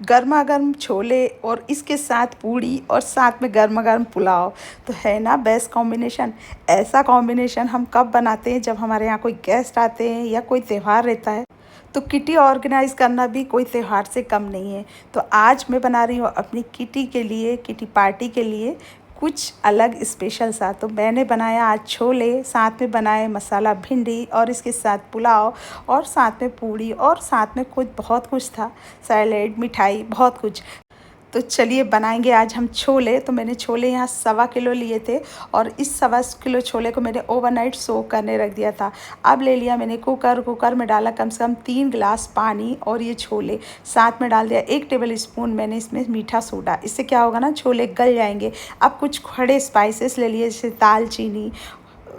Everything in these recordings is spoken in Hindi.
गर्मा गर्म छोले और इसके साथ पूड़ी और साथ में गर्मा गर्म पुलाव, तो है ना बेस्ट कॉम्बिनेशन। ऐसा कॉम्बिनेशन हम कब बनाते हैं, जब हमारे यहाँ कोई गेस्ट आते हैं या कोई त्यौहार रहता है। तो किटी ऑर्गेनाइज़ करना भी कोई त्यौहार से कम नहीं है। तो आज मैं बना रही हूँ अपनी किटी के लिए, किटी पार्टी के लिए कुछ अलग स्पेशल सा। तो मैंने बनाया आज छोले, साथ में बनाए मसाला भिंडी और इसके साथ पुलाव और साथ में पूड़ी और साथ में कुछ बहुत कुछ था, सैलेड, मिठाई, बहुत कुछ। तो चलिए बनाएंगे आज हम छोले। तो मैंने छोले यहाँ 1.25 किलो लिए थे और इस 1.25 किलो छोले को मैंने ओवरनाइट सोक करने रख दिया था। अब ले लिया मैंने कुकर में डाला कम से कम 3 गिलास पानी और ये छोले साथ में डाल दिया। 1 टेबल स्पून मैंने इसमें मीठा सोडा, इससे क्या होगा ना, छोले गल जाएंगे। अब कुछ खड़े स्पाइसेस ले लिए, जैसे दालचीनी,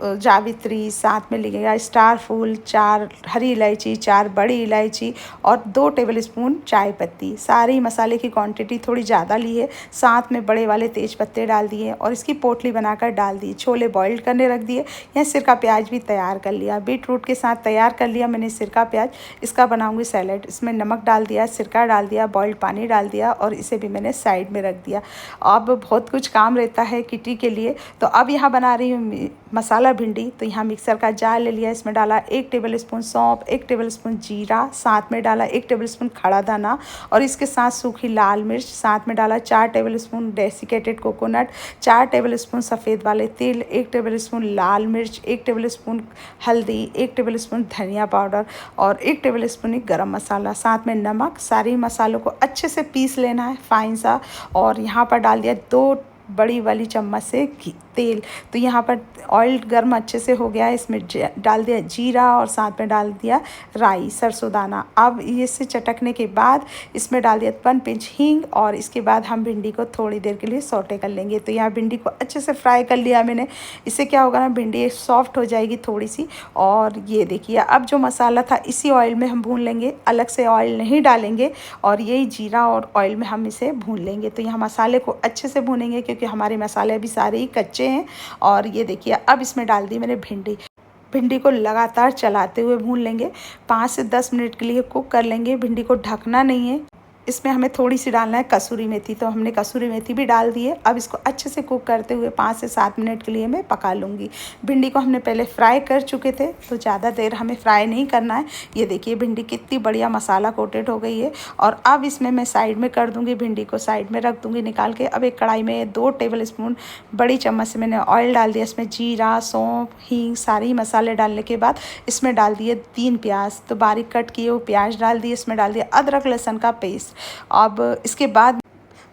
जावित्री, साथ में लिखेगा स्टार फूल, 4 हरी इलायची, 4 बड़ी इलायची और 2 टेबल स्पून चाय पत्ती। सारी मसाले की क्वांटिटी थोड़ी ज़्यादा ली है। साथ में बड़े वाले तेज पत्ते डाल दिए और इसकी पोटली बनाकर डाल दी। छोले बॉइल्ड करने रख दिए। यहाँ सिरका प्याज भी तैयार कर लिया, बीट रूट के साथ तैयार कर लिया मैंने सिरका प्याज। इसका बनाऊंगी सैलेड। इसमें नमक डाल दिया, सिरका डाल दिया, बॉइल्ड पानी डाल दिया और इसे भी मैंने साइड में रख दिया। अब बहुत कुछ काम रहता है किटी के लिए। तो अब यहाँ बना रही हूँ मसाला भिंडी। तो यहाँ मिक्सर का जार ले लिया, इसमें डाला 1 टेबल स्पून सौंफ, 1 टेबल स्पून जीरा, साथ में डाला 1 टेबल स्पून खड़ा दाना और इसके साथ सूखी लाल मिर्च, साथ में डाला 4 table spoon desiccated coconut, 4 table spoon सफ़ेद वाले तिल, 1 टेबल स्पून लाल मिर्च, 1 टेबल स्पून हल्दी, 1 टेबल स्पून धनिया पाउडर और 1 टेबल स्पून गरम मसाला, साथ में नमक। सारी मसालों को अच्छे से पीस लेना है फाइन सा। और यहाँ पर डाल दिया 2 बड़ी वाली चम्मच से तेल। तो यहाँ पर ऑयल गर्म अच्छे से हो गया है, इसमें डाल दिया जीरा और साथ में डाल दिया राई, सरसों दाना। अब इससे चटकने के बाद इसमें डाल दिया 1 पिंच हींग और इसके बाद हम भिंडी को थोड़ी देर के लिए सौटे कर लेंगे। तो यहाँ भिंडी को अच्छे से फ्राई कर लिया मैंने। इससे क्या होगा ना, भिंडी सॉफ्ट हो जाएगी थोड़ी सी। और ये देखिए, अब जो मसाला था इसी ऑयल में हम भून लेंगे, अलग से ऑयल नहीं डालेंगे और यही जीरा और ऑयल में हम इसे भून लेंगे। तो यहाँ मसाले को अच्छे से भूनेंगे क्योंकि हमारे मसाले अभी सारे ही कच्चे हैं। और ये देखिए, अब इसमें डाल दी मैंने भिंडी को लगातार चलाते हुए भून लेंगे। 5 से 10 मिनट के लिए कुक कर लेंगे। भिंडी को ढकना नहीं है। इसमें हमें थोड़ी सी डालना है कसूरी मेथी, तो हमने कसूरी मेथी भी डाल दी है। अब इसको अच्छे से कुक करते हुए 5 से 7 मिनट के लिए मैं पका लूँगी। भिंडी को हमने पहले फ्राई कर चुके थे, तो ज़्यादा देर हमें फ्राई नहीं करना है। ये देखिए भिंडी कितनी बढ़िया मसाला कोटेड हो गई है। और अब इसमें मैं साइड में कर दूँगी, भिंडी को साइड में रख दूँगी निकाल के। अब एक कढ़ाई में 2 टेबल स्पून बड़ी चम्मच से मैंने ऑयल डाल दिया। इसमें जीरा, सौंफ, हींग, सारी मसाले डालने के बाद इसमें डाल दिए 3 प्याज, तो बारीक कट किए वो प्याज डाल दिए। इसमें डाल दिया अदरक लहसुन का पेस्ट। अब इसके बाद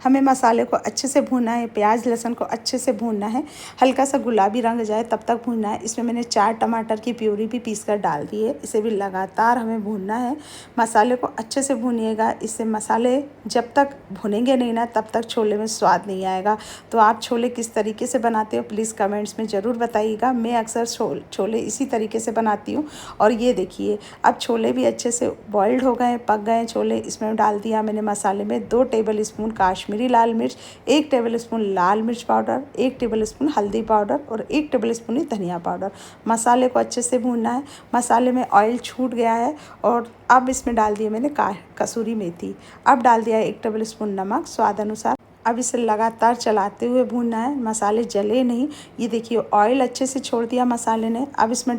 हमें मसाले को अच्छे से भूनना है, प्याज लहसुन को अच्छे से भूनना है, हल्का सा गुलाबी रंग जाए तब तक भूनना है। इसमें मैंने 4 टमाटर की प्यूरी भी पीस कर डाल दी है। इसे भी लगातार हमें भूनना है। मसाले को अच्छे से भूनिएगा। इससे मसाले जब तक भुनेंगे नहीं ना, तब तक छोले में स्वाद नहीं आएगा। तो आप छोले किस तरीके से बनाते हो प्लीज़ कमेंट्स में ज़रूर बताइएगा। मैं अक्सर छोले इसी तरीके से बनाती हूँ। और ये देखिए, अब छोले भी अच्छे से बॉइल्ड हो गए, पक गए छोले। इसमें डाल दिया मैंने मसाले में 2 टेबल स्पून कश्मीरी लाल मिर्च, 1 टेबल स्पून लाल मिर्च पाउडर, 1 टेबल स्पून हल्दी पाउडर और 1 टेबल स्पून धनिया पाउडर। मसाले को अच्छे से भूनना है। मसाले में ऑयल छूट गया है और अब इसमें डाल दिया मैंने कसूरी मेथी। अब डाल दिया 1 टेबल स्पून नमक स्वाद अनुसार। अब इसे लगातार चलाते हुए भूनना है, मसाले जले नहीं। ये देखिए ऑयल अच्छे से छोड़ दिया मसाले ने। अब इसमें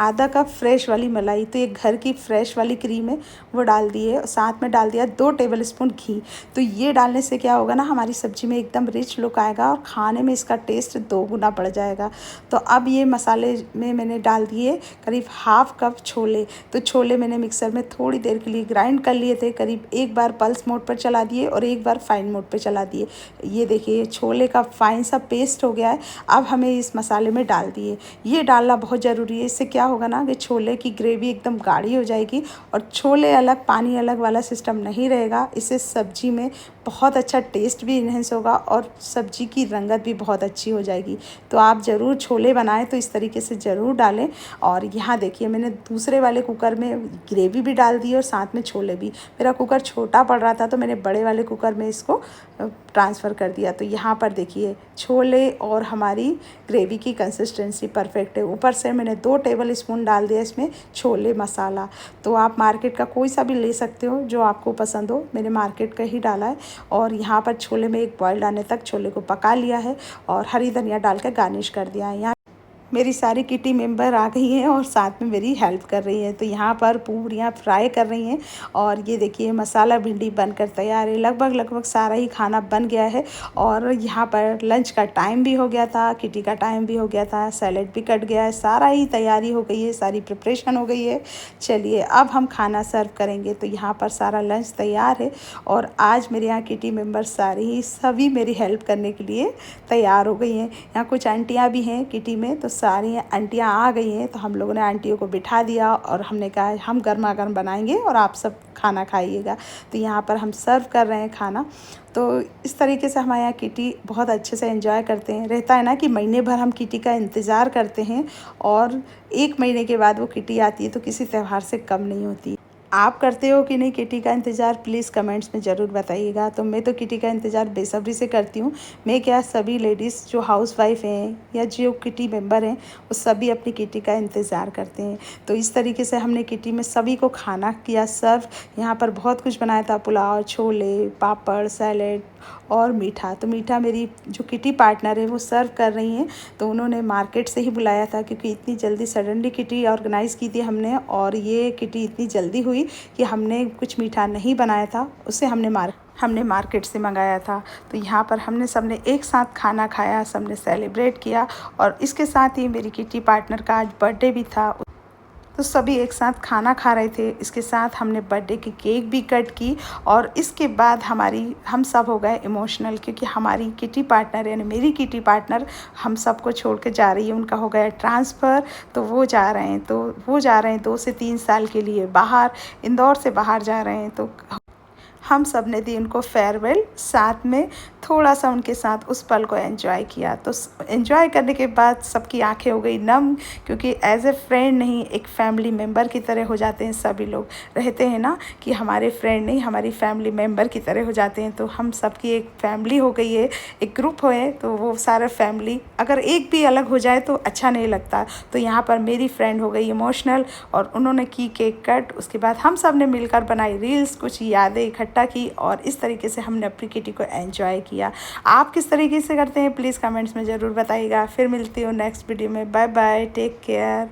आधा कप फ्रेश वाली मलाई, तो ये घर की फ्रेश वाली क्रीम है, वो डाल दी है। साथ में डाल दिया 2 टेबल स्पून घी। तो ये डालने से क्या होगा ना, हमारी सब्ज़ी में एकदम रिच लुक आएगा और खाने में इसका टेस्ट 2 गुना बढ़ जाएगा। तो अब ये मसाले में मैंने डाल दिए करीब हाफ कप छोले। तो छोले मैंने मिक्सर में थोड़ी देर के लिए ग्राइंड कर लिए थे। करीब एक बार पल्स मोड पर चला दिए और एक बार फाइन मोड पर चला दिए। ये देखिए छोले का फाइन सा पेस्ट हो गया है। अब हमें इस मसाले में डाल दिए। ये डालना बहुत ज़रूरी है। इससे क्या होगा ना कि छोले की ग्रेवी एकदम गाढ़ी हो जाएगी और छोले अलग पानी अलग वाला सिस्टम नहीं रहेगा। इससे सब्जी में बहुत अच्छा टेस्ट भी इन्हेंस होगा और सब्जी की रंगत भी बहुत अच्छी हो जाएगी। तो आप ज़रूर छोले बनाएं तो इस तरीके से ज़रूर डालें। और यहाँ देखिए मैंने दूसरे वाले कुकर में ग्रेवी भी डाल दी और साथ में छोले भी। मेरा कुकर छोटा पड़ रहा था तो मैंने बड़े वाले कुकर में इसको ट्रांसफ़र कर दिया। तो यहाँ पर देखिए छोले और हमारी ग्रेवी की कंसिस्टेंसी परफेक्ट है। ऊपर से मैंने 2 टेबल टेबलस्पून डाल दिया इसमें छोले मसाला। तो आप मार्केट का कोई सा भी ले सकते हो जो आपको पसंद हो, मैंने मार्केट का ही डाला है। और यहाँ पर छोले में एक बॉयल आने तक छोले को पका लिया है और हरी धनिया डाल कर गार्निश कर दिया है। यहाँ मेरी सारी किटी मेंबर आ गई हैं और साथ में मेरी हेल्प कर रही हैं। तो यहाँ पर पूरियाँ फ्राई कर रही हैं और ये देखिए मसाला भिंडी बनकर तैयार है। लगभग सारा ही खाना बन गया है और यहाँ पर लंच का टाइम भी हो गया था, किटी का टाइम भी हो गया था, सैलेड भी कट गया है, सारा ही तैयारी हो गई है, सारी प्रिपरेशन हो गई है। चलिए अब हम खाना सर्व करेंगे। तो यहाँ पर सारा लंच तैयार है और आज मेरे यहाँ किटी मेंबर सभी मेरी हेल्प करने के लिए तैयार हो गई हैं। यहाँ कुछ आंटियाँ भी हैं किटी में, तो सारी आंटियाँ आ गई हैं। तो हम लोगों ने आंटियों को बिठा दिया और हमने कहा हम गर्मा गर्म बनाएंगे और आप सब खाना खाइएगा। तो यहाँ पर हम सर्व कर रहे हैं खाना। तो इस तरीके से हमारे यहाँ किटी बहुत अच्छे से एंजॉय करते हैं। रहता है ना कि महीने भर हम किटी का इंतज़ार करते हैं और 1 महीने के बाद वो किटी आती है तो किसी त्यौहार से कम नहीं होती। आप करते हो कि नहीं किटी का इंतज़ार, प्लीज़ कमेंट्स में ज़रूर बताइएगा। तो मैं तो किटी का इंतज़ार बेसब्री से करती हूँ। मैं क्या, सभी लेडीज़ जो हाउसवाइफ हैं या जो किटी मेंबर हैं वो सभी अपनी किटी का इंतज़ार करते हैं। तो इस तरीके से हमने किटी में सभी को खाना किया सर्व। यहाँ पर बहुत कुछ बनाया था, पुलाव, छोले, पापड़, सैलेड और मीठा। तो मीठा मेरी जो किटी पार्टनर है वो सर्व कर रही हैं। तो उन्होंने मार्केट से ही बुलाया था क्योंकि इतनी जल्दी सडनली किटी ऑर्गेनाइज़ की थी हमने और ये किटी इतनी जल्दी हुई कि हमने कुछ मीठा नहीं बनाया था, उससे हमने मार्केट से मंगाया था। तो यहाँ पर हमने सबने एक साथ खाना खाया, सबने सेलिब्रेट किया और इसके साथ ही मेरी किटी पार्टनर का आज बर्थडे भी था। तो सभी एक साथ खाना खा रहे थे। इसके साथ हमने बर्थडे की केक भी कट की और इसके बाद हम सब हो गए इमोशनल क्योंकि हमारी किटी पार्टनर यानी मेरी किटी पार्टनर हम सबको छोड़ के जा रही है। उनका हो गया ट्रांसफ़र, तो वो जा रहे हैं 2 से 3 साल के लिए बाहर, इंदौर से बाहर जा रहे हैं। तो हम सब ने दी उनको फेयरवेल, साथ में थोड़ा सा उनके साथ उस पल को एंजॉय किया। तो एंजॉय करने के बाद सबकी आंखें हो गई नम क्योंकि एज ए फ्रेंड नहीं, एक फैमिली मेम्बर की तरह हो जाते हैं। सभी लोग रहते हैं ना कि हमारे फ्रेंड नहीं, हमारी फैमिली मेम्बर की तरह हो जाते हैं। तो हम सबकी एक फैमिली हो गई है, एक ग्रुप है। तो वो सारा फैमिली अगर एक भी अलग हो जाए तो अच्छा नहीं लगता। तो यहाँ पर मेरी फ्रेंड हो गई इमोशनल और उन्होंने की केक कट। उसके बाद हम सब ने मिलकर बनाई रील्स, कुछ यादें इकट्ठा की और इस तरीके से हमने अपनी किटी को एंजॉय किया। आप किस तरीके से करते हैं प्लीज़ कमेंट्स में ज़रूर बताइएगा। फिर मिलती हूँ नेक्स्ट वीडियो में। Bye bye, take care.